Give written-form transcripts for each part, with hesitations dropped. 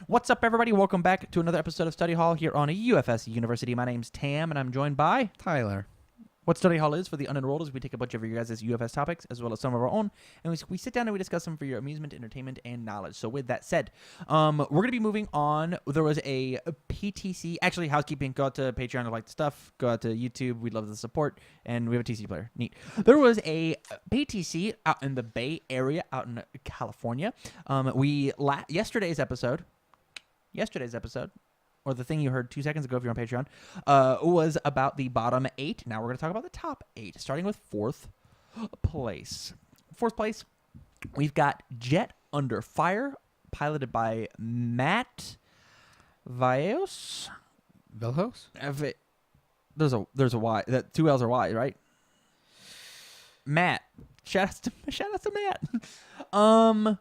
What's up, everybody? Welcome back to another episode of Study Hall here on UFSU University. My name's Tam, and I'm joined by Tyler. What Study Hall is for the unenrolled is we take a bunch of your guys' UFS topics as well as some of our own, and we sit down and we discuss them for your amusement, entertainment, and knowledge. So with that said, we're going to be moving on. There was a PTC, actually housekeeping, go out to Patreon to like the stuff, go out to YouTube, we'd love the support, and we have a TC player. Neat. There was a PTC out in the Bay Area, out in California. Yesterday's episode, or the thing you heard 2 seconds ago if you're on Patreon, was about the bottom 8. Now we're going to talk about the top 8, starting with fourth place. Fourth place, we've got Jet Under Fire, piloted by Matt Vios. Velhos? There's a Y. That 2 L's are Y, right? Matt. Shout out to Matt.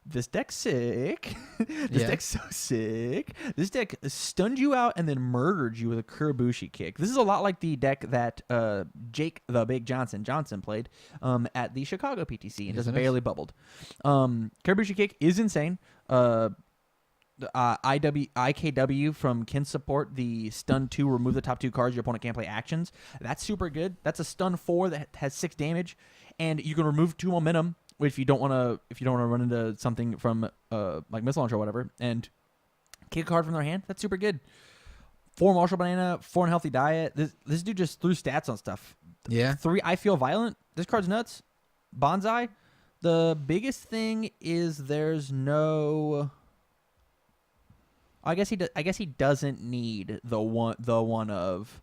This deck's sick. Deck's so sick. This deck stunned you out and then murdered you with a Kurabushi kick. This is a lot like the deck that Jake the Big Johnson played at the Chicago PTC and just barely bubbled. Kurabushi kick is insane. IKW from Kin support, the stun 2, remove the top 2 cards, your opponent can't play actions. That's super good. That's a stun 4 that has 6 damage, and you can remove 2 momentum if you don't want to run into something from like missile launcher or whatever, and kick a card from their hand. That's super good. 4 Marshall Banana, 4 Unhealthy Diet. This dude just threw stats on stuff. Yeah. 3 I Feel Violent. This card's nuts. Bonsai. The biggest thing is there's no. I guess he doesn't need the one of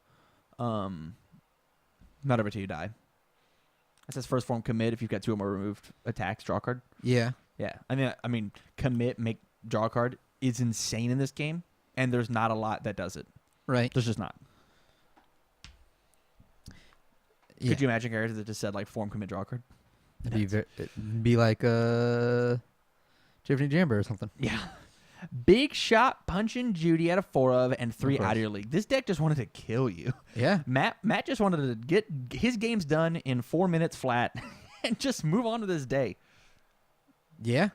not over 2 die. It says first form commit if you've got 2 or more removed attacks, draw card. Yeah. Yeah. I mean commit, make draw card is insane in this game, and there's not a lot that does it. Right. There's just not. Yeah. Could you imagine characters that just said like form commit draw card? It'd be like Tiffany Jamber or something. Yeah. Big Shot, Punchin' Judy out of 4 of, and 3 out of your league. This deck just wanted to kill you. Yeah. Matt just wanted to get his games done in 4 minutes flat and just move on to this day. Yeah.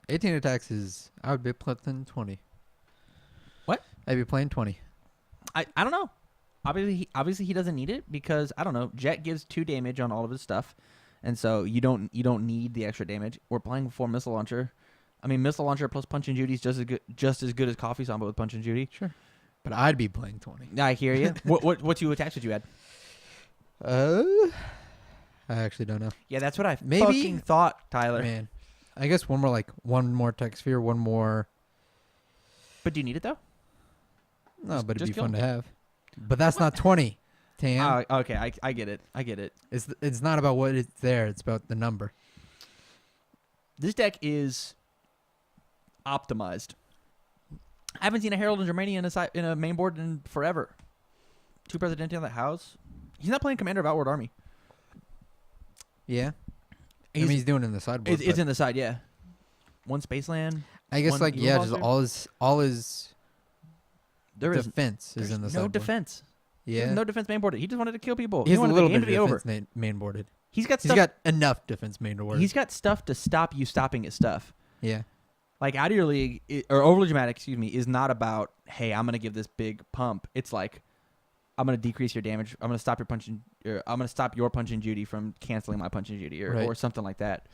18 attacks is, I would be playing 20. What? I'd be playing 20. I don't know. Obviously he doesn't need it because, I don't know, Jet gives 2 damage on all of his stuff, and so you don't need the extra damage. We're playing 4 Missile Launcher. I mean, Missile Launcher plus Punchin' Judy is just as good as Coffee Samba with Punchin' Judy. Sure. But I'd be playing 20. I hear you. What 2 attacks would you add? I actually don't know. Yeah, that's what I fucking thought, Tyler. Man. I guess one more Tech Sphere, one more. But do you need it, though? No, but it'd be fun to have. But that's not 20, Tam. Okay, I get it. It's not about what it's there. It's about the number. This deck is optimized. I haven't seen a Herald and Germania in a main board in forever. 2 Presidente on that house. He's not playing Commander of Outward Army. Yeah. He's doing it in the sideboard. It's in the side, yeah. 1 Spaceland. I guess just all his defense is in the sideboard. No defense. Yeah. No defense main board. He just wanted to kill people. He has a little bit of defense main boarded. He's got enough defense main board. He's got stuff to stop you stopping his stuff. Yeah. Like, out of your league, or overly dramatic, is not about, hey, I'm going to give this big pump. It's like, I'm going to decrease your damage. I'm going to stop your Punchin' Judy from canceling my Punchin' Judy or something like that.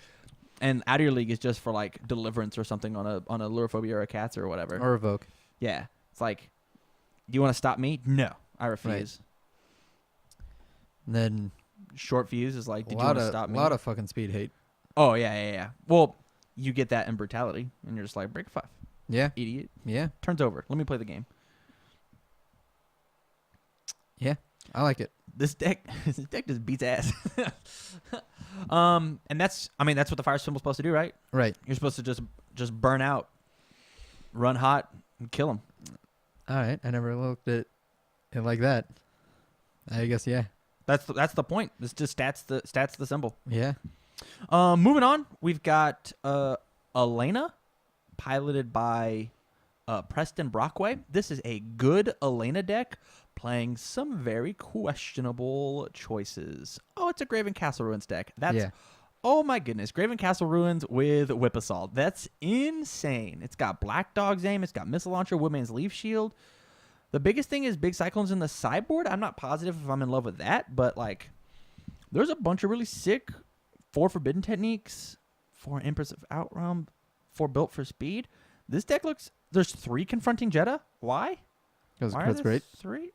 And out of your league is just for like deliverance or something on a Lurophobia or a Cats or whatever. Or Evoke. Yeah. It's like, do you want to stop me? No, I refuse. Right. And then short fuse is like, did you want to stop me? A lot of fucking speed hate. Oh, yeah. Well, you get that in Brutality, and you're just like, break 5. Yeah. Idiot. Yeah. Turns over. Let me play the game. Yeah. I like it. This deck just beats ass. And that's what the fire symbol's supposed to do, right? Right. You're supposed to just burn out, run hot, and kill them. All right. I never looked at it like that. I guess, yeah. That's the point. This just stats the symbol. Yeah. Moving on, we've got Elena, piloted by Preston Brockway. This is a good Elena deck, playing some very questionable choices. Oh, it's a Graven Castle Ruins deck. That's Oh my goodness, Graven Castle Ruins with Whip Assault. That's insane. It's got Black Dog's Aim. It's got Missile Launcher, Woodman's Leaf Shield. The biggest thing is Big Cyclones in the sideboard. I'm not positive if I'm in love with that, but like, there's a bunch of really sick 4 Forbidden Techniques, 4 Empress of Outrealm, 4 Built for Speed. This deck looks. There's 3 Confronting Jeddah. Why? Why are That's there great. 3?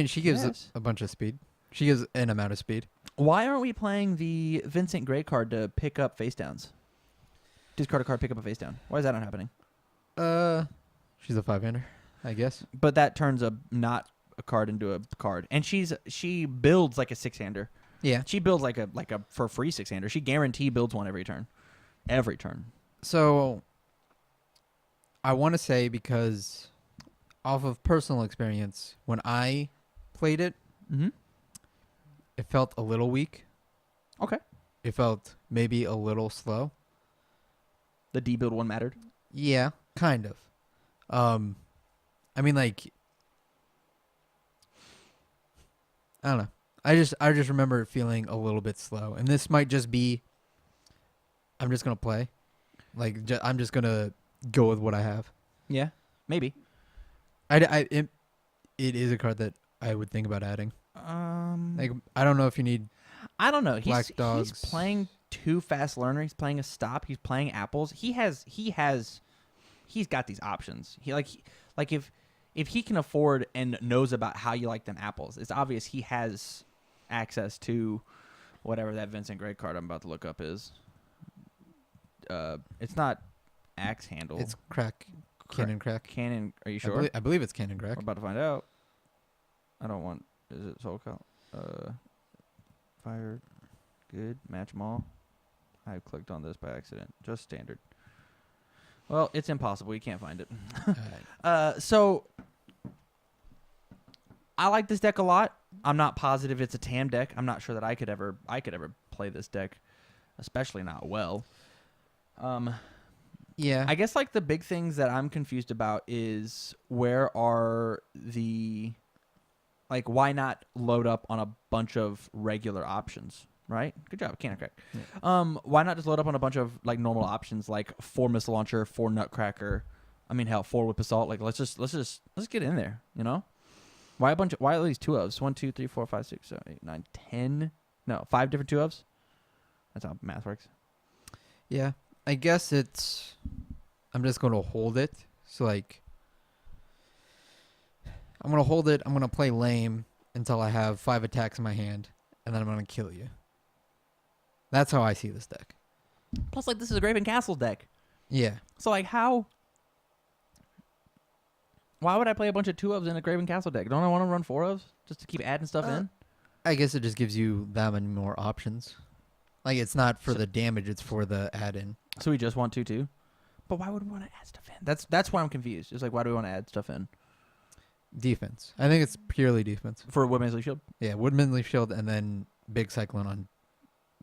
She gives a bunch of speed. She gives an amount of speed. Why aren't we playing the Vincent Gray card to pick up face downs? Discard a card, pick up a face down. Why is that not happening? She's a 5-hander, I guess. But that turns not a card into a card, and she builds like a 6-hander. Yeah. She builds like a for free 6-hander. She guarantee builds one every turn. Every turn. So I want to say, because off of personal experience, when I played it, it felt a little weak. Okay. It felt maybe a little slow. The D-build one mattered? Yeah, kind of. I don't know. I just remember it feeling a little bit slow. And this might just be, I'm just going to play. I'm just going to go with what I have. Yeah, maybe. It is a card that I would think about adding. I don't know if you need. I don't know. Black Dogs. He's playing 2 fast learner. He's playing a stop. He's playing apples. He's got these options. If he can afford and knows about how you like them apples, it's obvious he has access to whatever that Vincent Gray card I'm about to look up is. It's not Axe Handle. It's Cannon Crack. Cannon. Are you sure? I believe it's Cannon Crack. We're about to find out. I don't want. Is it Soul Count? Fire. Good. Match them all. I clicked on this by accident. Just standard. Well, it's impossible. You can't find it. So I like this deck a lot. I'm not positive it's a TAM deck. I'm not sure that I could ever play this deck, especially not well. Yeah. I guess like the big things that I'm confused about is where are the why not load up on a bunch of regular options, right? Good job, Cannon Crack. Yeah. Why not just load up on a bunch of like normal options, like 4 Missile Launcher, 4 Nutcracker, 4 Whip Assault. Like let's get in there, you know? Why at least 2 ofs? 1, 2, 3, 4, 5, 6, 7, 8, 9, 10. No, 5 different 2 ofs. That's how math works. Yeah. I guess I'm just going to hold it. So I'm going to hold it. I'm going to play lame until I have 5 attacks in my hand, and then I'm going to kill you. That's how I see this deck. Plus, this is a Graven Castle deck. Yeah. So, why would I play a bunch of 2 ofs in a Graven Castle deck? Don't I want to run 4 ofs just to keep adding stuff in? I guess it just gives you that many more options. It's not for the damage, it's for the add-in. So we just want 2/2? But why would we want to add stuff in? That's why I'm confused. It's why do we want to add stuff in? Defense. I think it's purely defense. For Woodman's Leaf Shield? Yeah, Woodman's Leaf Shield and then Big Cyclone on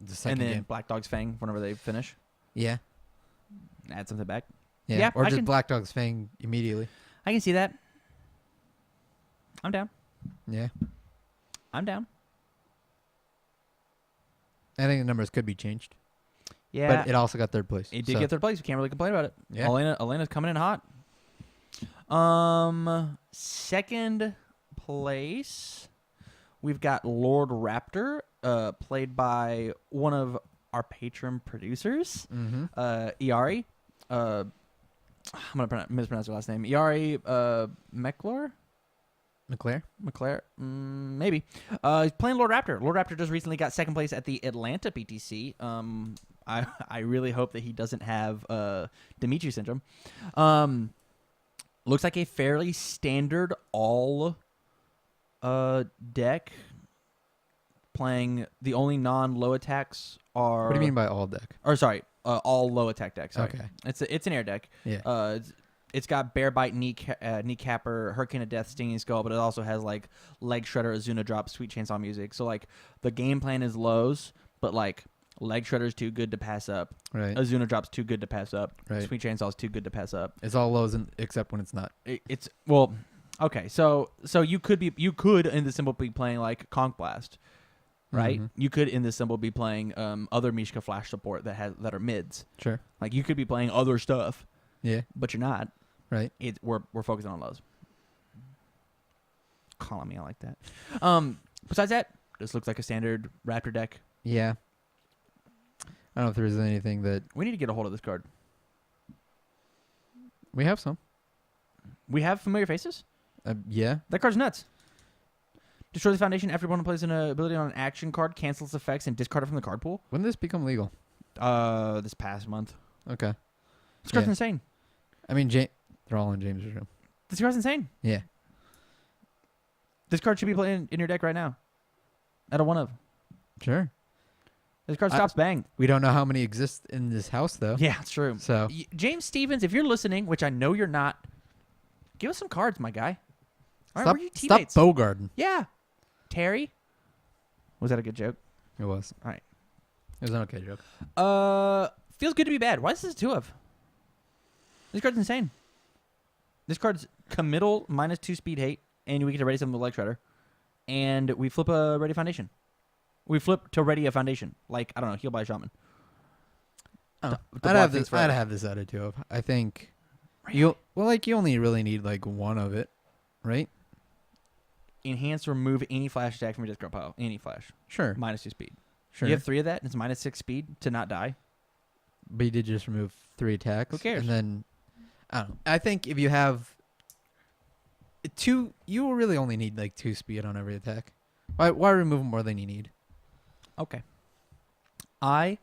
the second game. And then Black Dog's Fang whenever they finish? Yeah. Add something back? Yeah, or just Black Dog's Fang immediately. I can see that. I'm down. Yeah. I'm down. I think the numbers could be changed. Yeah. But it also got 3rd place. It did get 3rd place. We can't really complain about it. Yeah. Elena's coming in hot. 2nd place, we've got Lord Raptor, played by one of our patron producers, Iari. I'm going to mispronounce her last name. Iari McClure? McClare? Maybe. He's playing Lord Raptor. Lord Raptor just recently got 2nd place at the Atlanta PTC. I really hope that he doesn't have Dimitri syndrome. Looks like a fairly standard all deck. Playing the only non-low attacks are. What do you mean by all deck? Or sorry, all low attack decks. Sorry. Okay. It's an air deck. Yeah. It's got Bear Bite, Kneecapper, Hurricane of Death, Stinging Skull, but it also has Leg Shredder, Azuna Drop, Sweet Chainsaw Music. So the game plan is lows, but Leg Shredder's too good to pass up. Right. Azuna Drop's too good to pass up. Right. Sweet Chainsaw's too good to pass up. It's all lows except when it's not. It's okay. So you could in the symbol be playing Conch Blast, right? Mhm. You could in this symbol be playing other Mishka Flash support that are mids. Sure. Like you could be playing other stuff, Yeah. but you're not. Right. We're focusing on lows. Calling me, I like that. Besides that, this looks like a standard Raptor deck. Yeah. I don't know if there's anything that We need to get a hold of this card. we have some. We have familiar faces. Yeah. That card's nuts. Destroy the foundation after opponent plays an ability on an action card, cancels effects, and discard it from the card pool. When did this become legal? This past month. Okay. This card's Yeah. insane. I mean, they're all in James' room. This card's insane. Yeah. This card should be playing in your deck right now. Out of one of. Sure. This card stops bang. We don't know how many exist in this house, though. Yeah, it's true. So James Stevens, if you're listening, which I know you're not, give us some cards, my guy. All right, where are your stop teammates? Bogarden. Yeah. Terry? Was that a good joke? It was. All right. It was an okay joke. Feels good to be bad. Why is this a 2 of? This card's insane. This card's committal -2 speed hate, and we get to ready something with Leg Shredder. And we flip a ready foundation. We flip to ready a foundation. Like, I don't know, heal by a shaman. Oh, to I'd have block things this. forever. I'd have this out of 2 of. I think Really? you only really need like one of it, right? Enhance, remove any flash attack from your discard pile. Any flash. Sure. -2 speed. Sure. You have 3 of that, and it's -6 speed to not die. But you did just remove 3 attacks. Who cares? And then I don't know. I think if you have 2, you will really only need like 2 speed on every attack. Why remove more than you need? Okay. I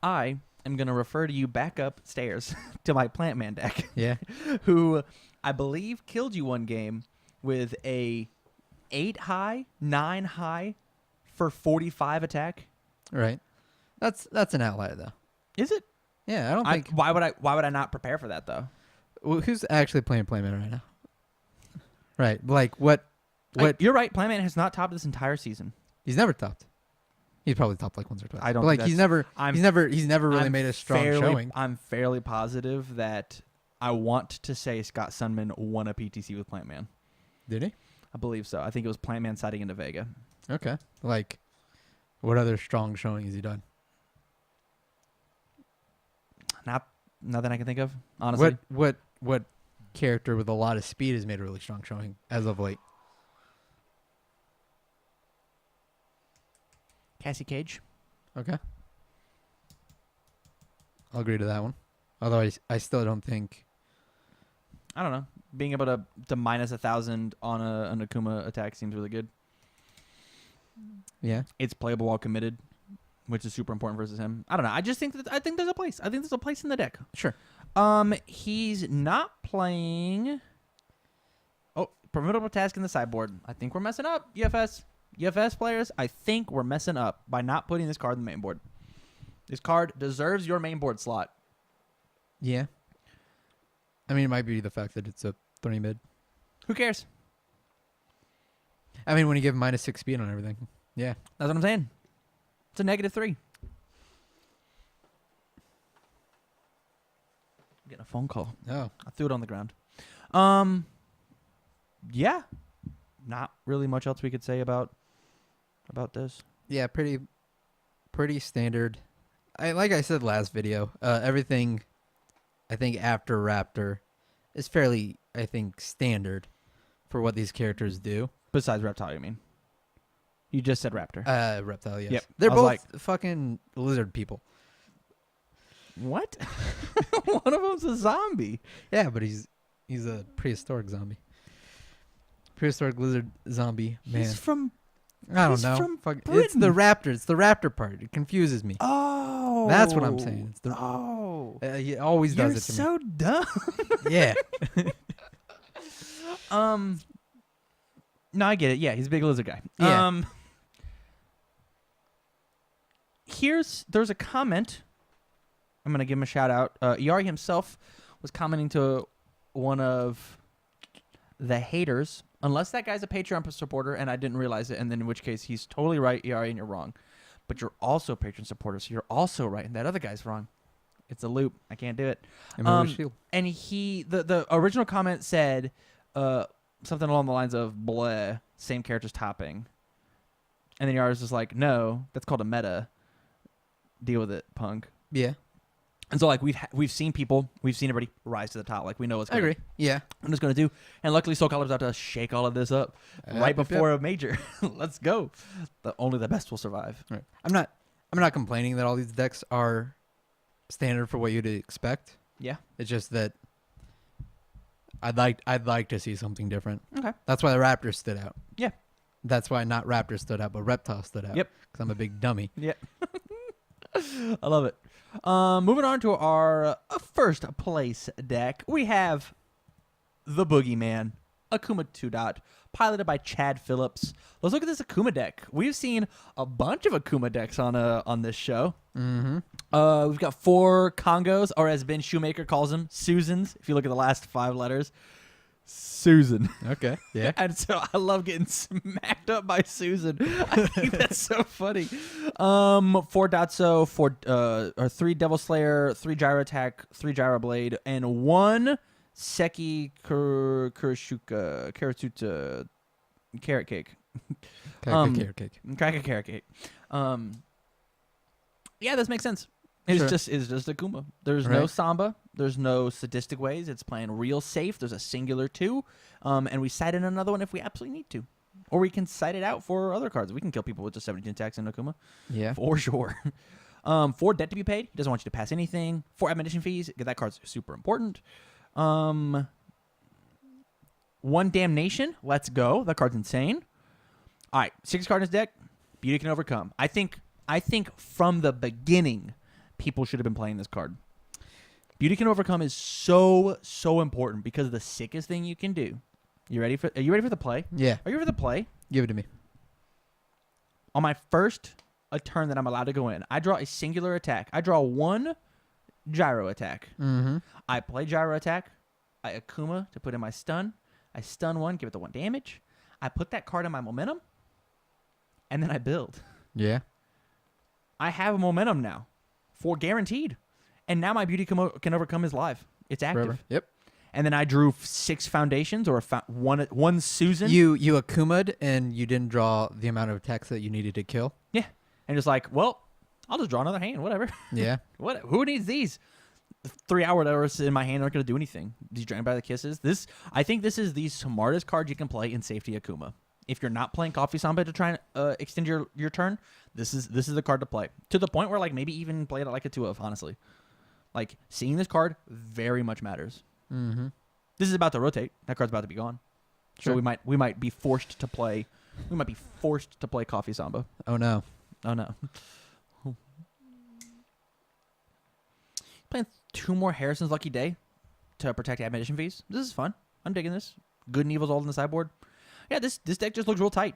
am going to refer to you back upstairs to my Plant Man deck, Yeah. who I believe killed you one game with a 8 high, 9 high for 45 attack. Right. That's an outlier though. Is it? Yeah, I don't think. Why would I not prepare for that though? Well, who's actually playing Playman right now? Right. Like what? You're right. Plant Man has not topped this entire season. He's never topped. He's probably topped like once or twice. I don't But, like think he's that's- never really I'm made a strong fairly- showing. I'm fairly positive that I want to say Scott Sunman won a PTC with Plant Man. Did he? I believe so. I think it was Plant Man siding into Vega. Okay. Like, what other strong showing has he done? Not that I can think of, honestly. What character with a lot of speed has made a really strong showing as of late? Cassie Cage. Okay. I'll agree to that one. Although I still don't think. I don't know. Being able to -1,000 on an Akuma attack seems really good. Yeah. It's playable while committed, which is super important versus him. I don't know. I think there's a place. I think there's a place in the deck. Sure. He's not playing. Oh, formidable task in the sideboard. I think we're messing up. UFS players. I think we're messing up by not putting this card in the main board. This card deserves your main board slot. Yeah. I mean, it might be the fact that it's a 3 mid. Who cares? I mean, when you give -6 speed on everything. Yeah. That's what I'm saying. It's a -3. I'm getting a phone call. Oh. I threw it on the ground. Yeah. Not really much else we could say about this. Yeah, pretty standard. Like I said last video, everything I think after Raptor is fairly, I think, standard for what these characters do. Besides Reptile, you mean? You just said Raptor. Reptile, yes. Yep. They're I was both like- fucking lizard people. What? One of them's a zombie. Yeah, but he's a prehistoric zombie. Prehistoric lizard zombie man. He's from... I don't he's know. from It's the raptor. It's the raptor part. It confuses me. Oh. That's what I'm saying. It's the, Oh. he always You're does it to so dumb. me. Yeah. No, I get it. Yeah, he's a big lizard guy. Yeah. There's a comment. I'm gonna give him a shout out. Yari himself was commenting to one of the haters. Unless that guy's a Patreon supporter and I didn't realize it, and then in which case he's totally right, Yari, and you're wrong. But you're also a Patreon supporter, so you're also right, and that other guy's wrong. It's a loop. I can't do it. Shield. And the original comment said something along the lines of bleh, same character's topping. And then Yara's just like, no, that's called a meta. Deal with it, punk. Yeah. And so like we've seen everybody rise to the top. Like we know what's I agree. Yeah. I'm just gonna do. And luckily Soul Calibur's about to shake all of this up right before a major. Let's go. Only the best will survive. Right. I'm not complaining that all these decks are standard for what you'd expect. Yeah. It's just that I'd like to see something different. Okay. That's why the Raptor stood out. Yeah. That's why not Raptor stood out, but Reptile stood out. Yep. Because I'm a big dummy. Yeah. I love it. Moving on to our first place deck, we have the Boogeyman, Akuma 2 dot, piloted by Chad Phillips. Let's look at this Akuma deck. We've seen a bunch of Akuma decks on this show. Mm-hmm. We've got 4 Congos, or as Ben Shoemaker calls them, Susans. If you look at the last 5 letters, Susan. Okay. Yeah. And so I love getting smacked up by Susan. I think that's so funny. 4 Dotso, 3 Devil Slayer, 3 Gyro Attack, 3 Gyro Blade, and 1 Seki Kurashuka Karatsuta Carrot Cake. Carrot cake. Cracker Carrot Cake. Yeah, this makes sense. It's Sure. just Akuma. There's no Samba. There's no sadistic ways. It's playing real safe. There's a singular 2. And we cite in another one if we absolutely need to. Or we can cite it out for other cards. We can kill people with just 17 attacks in Akuma. Yeah. For sure. 4 debt to be paid. He doesn't want you to pass anything. 4 admonition fees. That card's super important. 1 damnation. Let's go. That card's insane. All right. 6 card in his deck. Beauty can overcome. I think from the beginning, people should have been playing this card. Beauty can overcome is so important because the sickest thing you can do. Are you ready for the play? Yeah. Are you ready for the play? Give it to me. On my first turn that I'm allowed to go in, I draw a singular attack. I draw 1 gyro attack. Mm-hmm. I play gyro attack. I Akuma to put in my stun. I stun 1, give it the 1 damage. I put that card in my momentum, and then I build. Yeah. I have a momentum now, for guaranteed. And now my beauty can overcome is live. It's active. Forever. Yep. And then I drew 6 foundations or one Susan. You Akuma'd and you didn't draw the amount of attacks that you needed to kill. Yeah. And just like, well, I'll just draw another hand, whatever. Yeah. Who needs these? 3 hours in my hand aren't going to do anything. These drained by the kisses. I think this is the smartest card you can play in Safety Akuma. If you're not playing Coffee Samba to try and extend your turn, this is the card to play. To the point where like maybe even play it like a 2-of, honestly. Like seeing this card very much matters. Mm-hmm. This is about to rotate. That card's about to be gone. Sure. So we might be forced to play. We might be forced to play Coffee Samba. Oh no. Oh no. Playing 2 more Harrison's Lucky Day to protect admonition fees. This is fun. I'm digging this. Good and evil's all in the sideboard. Yeah, this deck just looks real tight.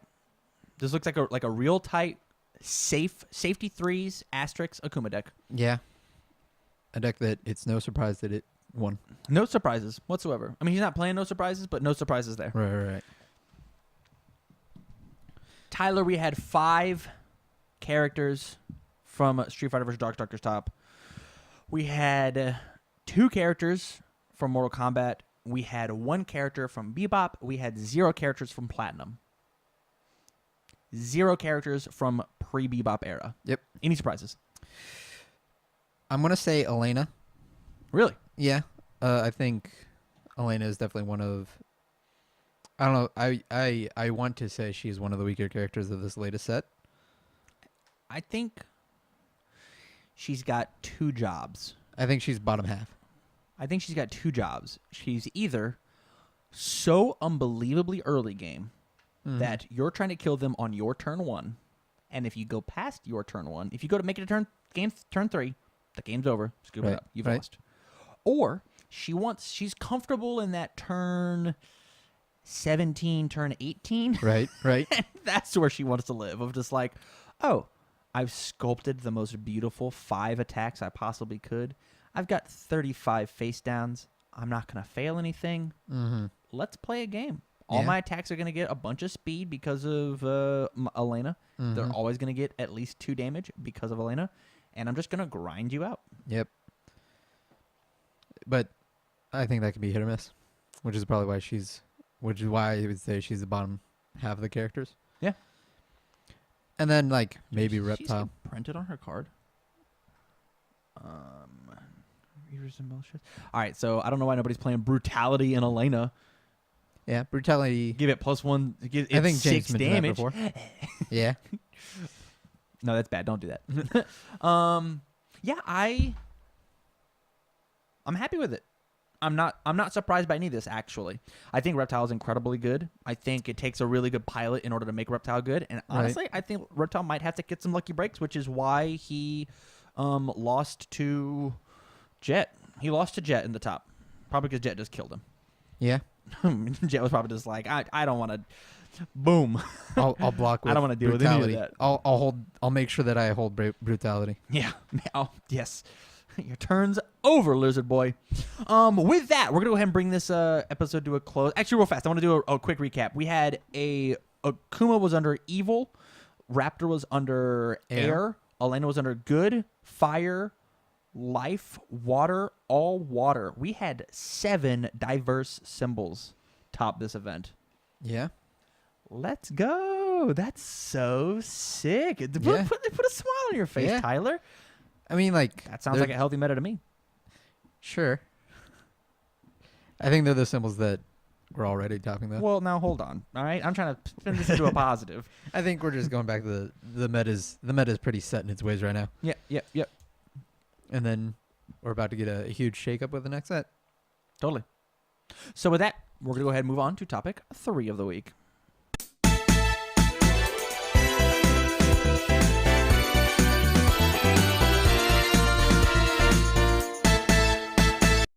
This looks like a real tight, safety 3s asterisk Akuma deck. Yeah. A deck that it's no surprise that it won. No surprises whatsoever. I mean, he's not playing no surprises, but no surprises there. Right. Tyler, we had 5 characters from Street Fighter vs. Darkstalkers Top. We had 2 characters from Mortal Kombat. We had 1 character from Bebop. We had 0 characters from Platinum. 0 characters from pre-Bebop era. Yep. Any surprises? I'm gonna say Elena. Really? Yeah. I think Elena is definitely one of. I don't know. I want to say she's one of the weaker characters of this latest set. I think she's got 2 jobs. I think she's bottom half. I think she's got 2 jobs. She's either so unbelievably early game that you're trying to kill them on your turn 1, and if you go past your turn 1, if you go to make it a turn 3, the game's over. Scoop it up. You've lost. Or she's comfortable in that turn 17, turn 18. Right. And that's where she wants to live. Of just like, oh, I've sculpted the most beautiful 5 attacks I possibly could. I've got 35 face downs. I'm not going to fail anything. Mm-hmm. Let's play a game. All my attacks are going to get a bunch of speed because of Elena. Mm-hmm. They're always going to get at least 2 damage because of Elena. And I'm just going to grind you out. Yep. But I think that could be hit or miss, which is probably why I would say she's the bottom half of the characters. Yeah. And then like maybe She's reptile. printed on her card. All right, so I don't know why nobody's playing Brutality and Elena. Yeah, brutality. Give it +1. I think It's James 6 mentioned that damage. before. Yeah. No, that's bad. Don't do that. Yeah, I'm happy with it. I'm not surprised by any of this, actually. I think Reptile is incredibly good. I think it takes a really good pilot in order to make Reptile good. And honestly, I think Reptile might have to get some lucky breaks, which is why he lost to Jet. He lost to Jet in the top. Probably because Jet just killed him. Yeah. Jet was probably just like, I don't want to. Boom. I'll block with I don't want to deal with any of that. I'll make sure that I hold brutality. Yeah. Oh, yes. Your turn's over, Lizard Boy. With that, we're going to go ahead and bring this episode to a close. Actually, real fast, I want to do a quick recap. We had Akuma was under Evil. Raptor was under Air. Elena was under Good, Fire, Life, Water, all water. We had 7 diverse symbols top this event. Yeah. Let's go. That's so sick. Put a smile on your face, Tyler. I mean, like... That sounds like a healthy meta to me. Sure. I think they're the symbols that we're already talking about. Well, now hold on. All right? I'm trying to spin this into a positive. I think we're just going back to the meta's... The meta's pretty set in its ways right now. Yep. And then we're about to get a huge shakeup with the next set. Totally. So with that, we're going to go ahead and move on to topic 3 of the week.